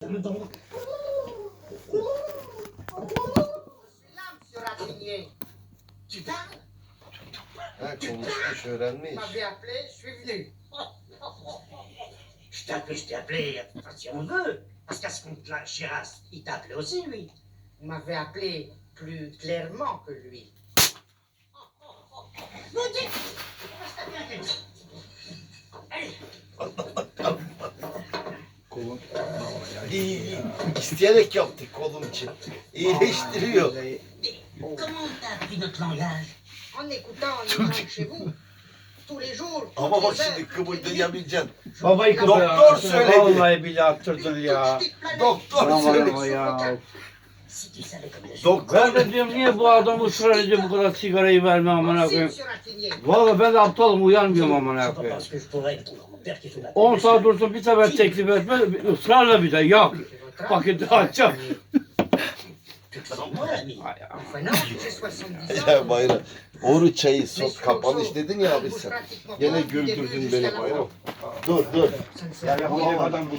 Monsieur Raffinier. Tu parles? Ha konuşmuş öğrenmiş. Tu m'avais appelé, je suis venu. Je t'ai appelé, si on veut. Parce qu'à ce compte-là, Chiras, il t'a appelé aussi, lui. Vous m'avez appelé plus clairement que lui. Vous dites, reste bien quelque chose. Allez. Kolum. İyi, iyi. İsteyerek yaptık kolum için. İyileştiriyor. Comment t'as appris notre langage? En écoutant les gens de chez vous, tous les jours, toutes Ama bak les heures, şimdi kıvırdayabileceksin. Babayı Doktor kapıya. söyledi. Vallahi billahi attırdın ya. Doktor Aman söyledi. ama ya. Si tu savais comme je suis. Doktor Ben de diyorum niye bu adam ısrar ediyor bu kadar sigarayı verme amına Merci, koyayım. Monsieur Raffinier. Vallahi ben de aptalım uyanmıyorum amına C'est pas koyayım. parce que je pourrais être mon père qui fait ma 10 saat dursun bir sefer teklif etme ısrarla bir de yok. Paketi açacağım. Tu te sens moi, l'ami. Ay ya. Enfin non, j'ai 70 ans. Ya bayram. Oru çayı Mais sos sur kapanış l'autre, dedin ya abi bouge sen. pratiquement Gene pas du début güldürdün jusqu'à beni la bayram. fin. Dur dur. Ça ne sert à rien. Adam